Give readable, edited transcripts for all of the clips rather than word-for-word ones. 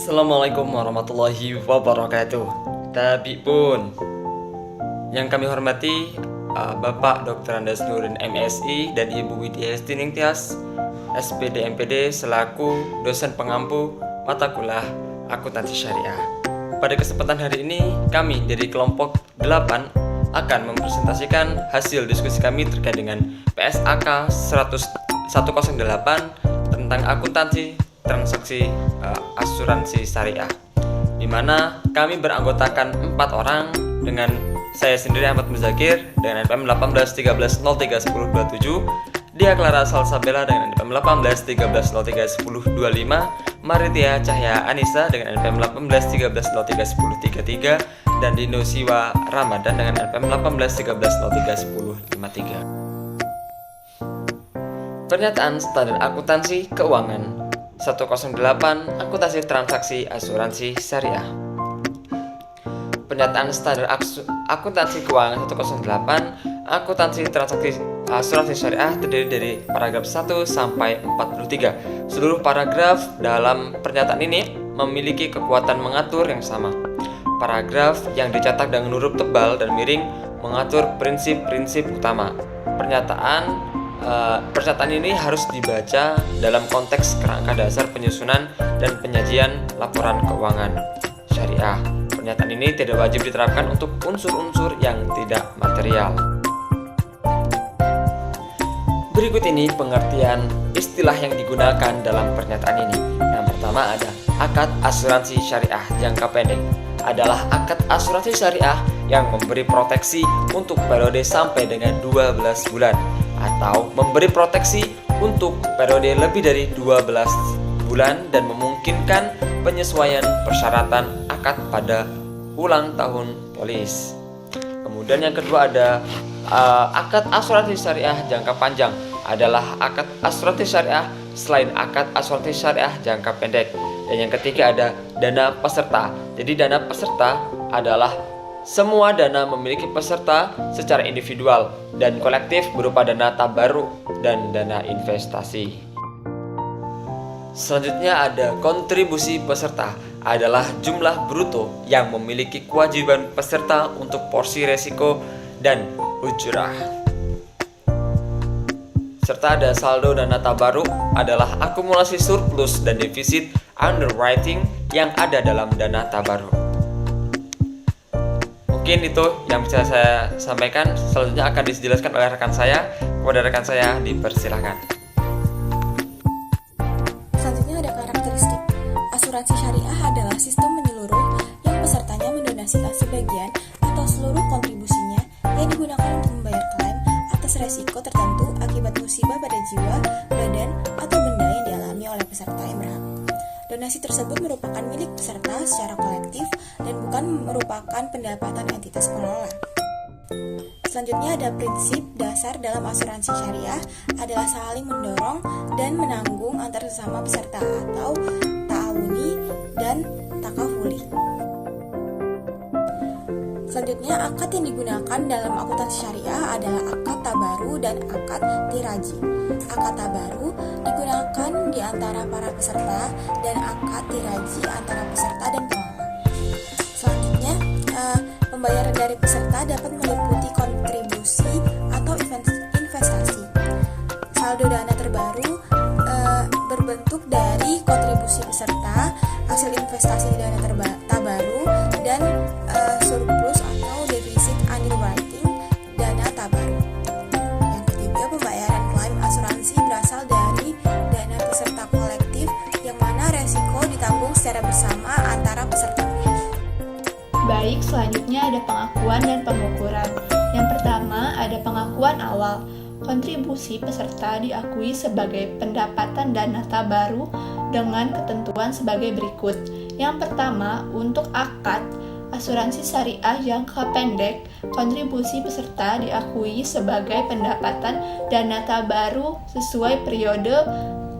Assalamualaikum warahmatullahi wabarakatuh. Tapi pun yang kami hormati Bapak Dr. Andes Nurin MSI dan Ibu Widya Hestining Tias SPD MPD selaku dosen pengampu mata kuliah akuntansi syariah. Pada kesempatan hari ini kami dari kelompok 8 akan mempresentasikan hasil diskusi kami terkait dengan PSAK 108 tentang akuntansi transaksi asuransi syariah, di mana kami beranggotakan 4 orang dengan saya sendiri Ahmad Muzakir dengan NPM 1813031027, Dia Clara Salsabella dengan NPM 1813031025, Maritia Cahya Anissa dengan NPM 1813031033, dan Dino Siwa Ramadan dengan NPM 1813031053. Pernyataan standar akuntansi keuangan 108 akuntansi transaksi asuransi syariah. Pernyataan standar akuntansi keuangan 108 akuntansi transaksi asuransi syariah terdiri dari paragraf 1 sampai 43. Seluruh paragraf dalam pernyataan ini memiliki kekuatan mengatur yang sama. Paragraf yang dicetak dengan huruf tebal dan miring mengatur prinsip-prinsip utama. Pernyataan ini harus dibaca dalam konteks kerangka dasar penyusunan dan penyajian laporan keuangan syariah. Pernyataan ini tidak wajib diterapkan untuk unsur-unsur yang tidak material. Berikut ini pengertian istilah yang digunakan dalam pernyataan ini. Yang pertama ada akad asuransi syariah jangka pendek. Adalah akad asuransi syariah yang memberi proteksi untuk periode sampai dengan 12 bulan atau memberi proteksi untuk periode lebih dari 12 bulan dan memungkinkan penyesuaian persyaratan akad pada ulang tahun polis. Kemudian yang kedua ada akad asuransi syariah jangka panjang. Adalah akad asuransi syariah selain akad asuransi syariah jangka pendek. Dan yang ketiga ada dana peserta. Jadi dana peserta adalah semua dana memiliki peserta secara individual dan kolektif berupa dana tabarruk dan dana investasi. Selanjutnya ada kontribusi peserta. Adalah jumlah bruto yang memiliki kewajiban peserta untuk porsi resiko dan ujrah. Serta ada saldo dana tabarruk adalah akumulasi surplus dan defisit underwriting yang ada dalam dana tabarruk. Mungkin itu yang bisa saya sampaikan. Selanjutnya akan dijelaskan oleh rekan saya. Kepada rekan saya dipersilakan. Selanjutnya ada karakteristik. Asuransi syariah adalah sistem menyeluruh yang pesertanya mendonasikan sebagian atau seluruh kontribusinya yang digunakan untuk membayar klaim atas resiko tertentu akibat musibah pada jiwa, badan, atau benda yang dialami oleh peserta yang berhak. Donasi tersebut merupakan milik peserta secara kolektif dan bukan merupakan pendapatan entitas pengelola. Selanjutnya ada prinsip dasar dalam asuransi syariah adalah saling mendorong dan menanggung antar sesama peserta atau ta'awuni dan takafuli. Selanjutnya akad yang digunakan dalam akuntansi syariah adalah akad tabaru dan akad tiraji. Akad tabaru digunakan di antara para peserta dan akad tiraji antara peserta dan pengelola. Selanjutnya, pembayaran dari peserta dapat meliputi kontribusi atau investasi. Saldo dana terbaru berbentuk dari kontribusi peserta, hasil investasi di dana tabaru, dan surplus atau defisit underwriting dana tabaru. Yang ketiga, pembayaran klaim asuransi berasal dari dana peserta kolektif yang mana resiko ditanggung secara bersama antara peserta. Baik, selanjutnya ada pengakuan dan pengukuran. Yang pertama ada pengakuan awal. Kontribusi peserta diakui sebagai pendapatan dana tabaru dengan ketentuan sebagai berikut. Yang pertama, untuk akad asuransi syariah jangka pendek, kontribusi peserta diakui sebagai pendapatan dana tabaru sesuai periode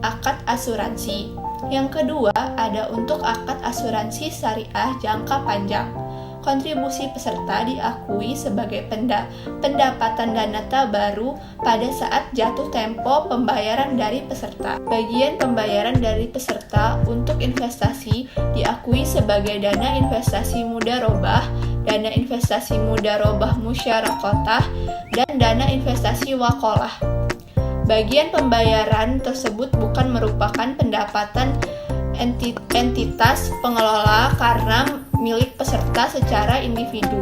akad asuransi. Yang kedua, ada untuk akad asuransi syariah jangka panjang. kontribusi peserta diakui sebagai pendapatan dan nata baru pada saat jatuh tempo pembayaran dari peserta. Bagian pembayaran dari peserta untuk investasi diakui sebagai dana investasi mudharabah, dana investasi mudharabah musyarakah, dan dana investasi waqalah. Bagian pembayaran tersebut bukan merupakan pendapatan entitas pengelola karena milik peserta secara individu.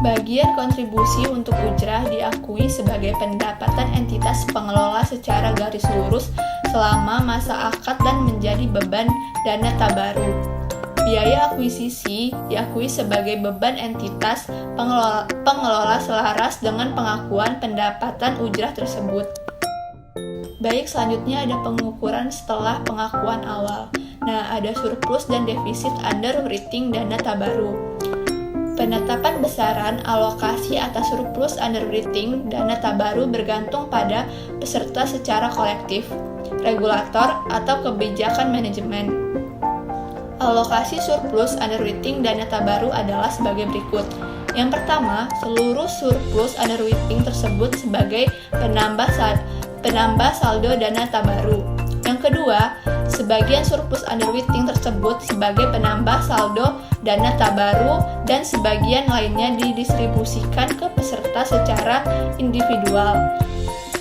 Bagian kontribusi untuk ujrah diakui sebagai pendapatan entitas pengelola secara garis lurus selama masa akad dan menjadi beban dana tabaru. Biaya akuisisi diakui sebagai beban entitas pengelola selaras dengan pengakuan pendapatan ujrah tersebut. Baik, selanjutnya ada pengukuran setelah pengakuan awal. Nah, ada surplus dan defisit underwriting dana tabaru. Penetapan besaran alokasi atas surplus underwriting dana tabaru bergantung pada peserta secara kolektif, regulator, atau kebijakan manajemen. Alokasi surplus underwriting dana tabaru adalah sebagai berikut. Yang pertama, seluruh surplus underwriting tersebut sebagai penambah saldo dana tabaru. Yang kedua, sebagian surplus underwriting tersebut sebagai penambah saldo dana tabaru dan sebagian lainnya didistribusikan ke peserta secara individual.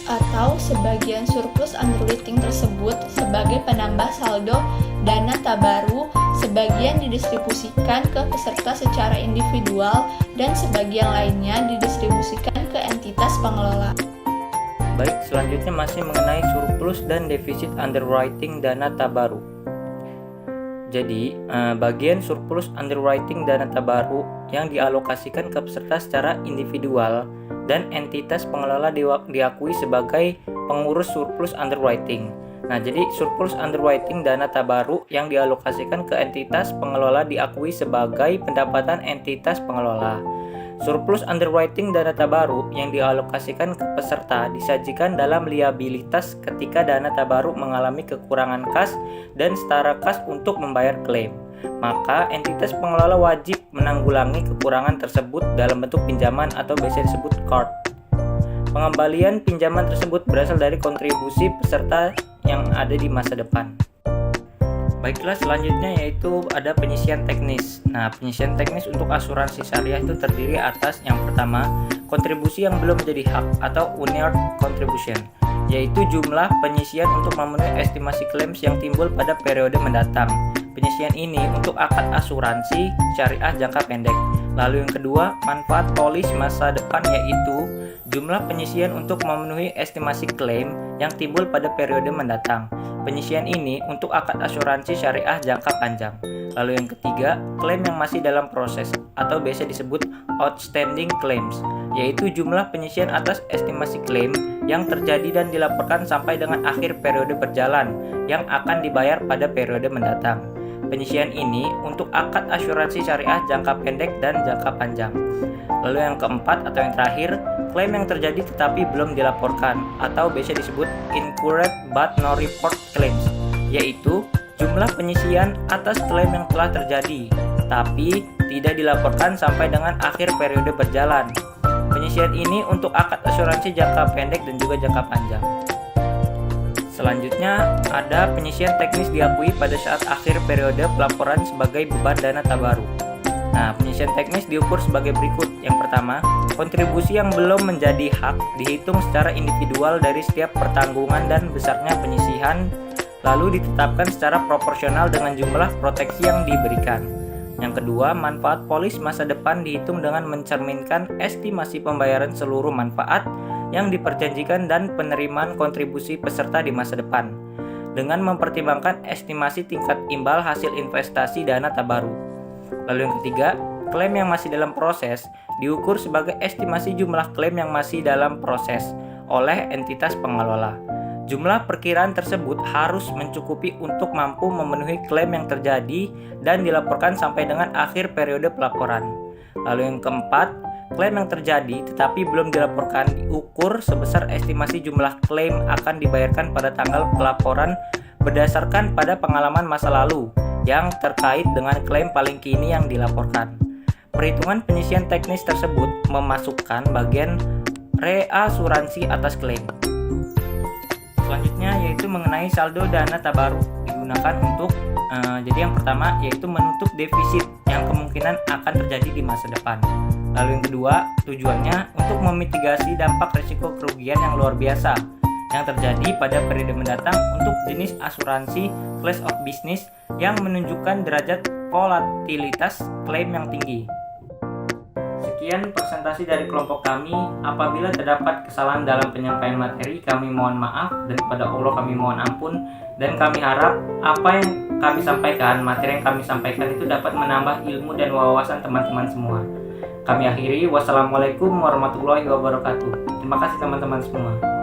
Atau sebagian surplus underwriting tersebut sebagai penambah saldo dana tabaru, sebagian didistribusikan ke peserta secara individual dan sebagian lainnya didistribusikan ke entitas pengelola. Baik, selanjutnya masih mengenai surplus dan defisit underwriting dana tabaru. Jadi, bagian surplus underwriting dana tabaru yang dialokasikan ke peserta secara individual dan entitas pengelola diakui sebagai pengurus surplus underwriting. Nah, jadi surplus underwriting dana tabaru yang dialokasikan ke entitas pengelola diakui sebagai pendapatan entitas pengelola. Surplus underwriting dana tabaru yang dialokasikan ke peserta disajikan dalam liabilitas ketika dana tabaru mengalami kekurangan kas dan setara kas untuk membayar klaim. Maka entitas pengelola wajib menanggulangi kekurangan tersebut dalam bentuk pinjaman atau biasa disebut CARD. Pengembalian pinjaman tersebut berasal dari kontribusi peserta yang ada di masa depan. Baiklah, selanjutnya yaitu ada penyisian teknis. Nah, penyisian teknis untuk asuransi syariah itu terdiri atas yang pertama, kontribusi yang belum menjadi hak atau unearned contribution, yaitu jumlah penyisian untuk memenuhi estimasi claims yang timbul pada periode mendatang. Penyisian ini untuk akad asuransi syariah jangka pendek. Lalu yang kedua, manfaat polis masa depan, yaitu jumlah penyisian untuk memenuhi estimasi klaim yang timbul pada periode mendatang. Penyisian ini untuk akad asuransi syariah jangka panjang. Lalu yang ketiga, klaim yang masih dalam proses atau biasa disebut outstanding claims, yaitu jumlah penyisian atas estimasi klaim yang terjadi dan dilaporkan sampai dengan akhir periode berjalan yang akan dibayar pada periode mendatang. Penyisian ini untuk akad asuransi syariah jangka pendek dan jangka panjang. Lalu yang keempat atau yang terakhir, klaim yang terjadi tetapi belum dilaporkan atau biasa disebut incurred but no report claims, yaitu jumlah penyisian atas klaim yang telah terjadi tapi tidak dilaporkan sampai dengan akhir periode berjalan. Penyisian ini untuk akad asuransi jangka pendek dan juga jangka panjang. Selanjutnya ada penyisian teknis diakui pada saat akhir periode pelaporan sebagai beban dana tabaru. Nah, penyisian teknis diukur sebagai berikut. Yang pertama, kontribusi yang belum menjadi hak dihitung secara individual dari setiap pertanggungan dan besarnya penyisihan, lalu ditetapkan secara proporsional dengan jumlah proteksi yang diberikan. Yang kedua, manfaat polis masa depan dihitung dengan mencerminkan estimasi pembayaran seluruh manfaat yang diperjanjikan dan penerimaan kontribusi peserta di masa depan, dengan mempertimbangkan estimasi tingkat imbal hasil investasi dana tabaru. Lalu yang ketiga, klaim yang masih dalam proses diukur sebagai estimasi jumlah klaim yang masih dalam proses oleh entitas pengelola. Jumlah perkiraan tersebut harus mencukupi untuk mampu memenuhi klaim yang terjadi dan dilaporkan sampai dengan akhir periode pelaporan. Lalu yang keempat, klaim yang terjadi tetapi belum dilaporkan diukur sebesar estimasi jumlah klaim akan dibayarkan pada tanggal pelaporan berdasarkan pada pengalaman masa lalu yang terkait dengan klaim paling kini yang dilaporkan. Perhitungan penyisian teknis tersebut memasukkan bagian reasuransi atas klaim. Selanjutnya yaitu mengenai saldo dana tabaru digunakan untuk jadi yang pertama yaitu menutup defisit yang kemungkinan akan terjadi di masa depan. Lalu yang kedua, tujuannya untuk memitigasi dampak risiko kerugian yang luar biasa yang terjadi pada periode mendatang untuk jenis asuransi class of business yang menunjukkan derajat volatilitas klaim yang tinggi. Sekian presentasi dari kelompok kami. Apabila terdapat kesalahan dalam penyampaian materi, kami mohon maaf, dan kepada Allah kami mohon ampun, dan kami harap apa yang kami sampaikan, materi yang kami sampaikan itu dapat menambah ilmu dan wawasan teman-teman semua. Kami akhiri, wassalamualaikum warahmatullahi wabarakatuh. Terima kasih teman-teman semua.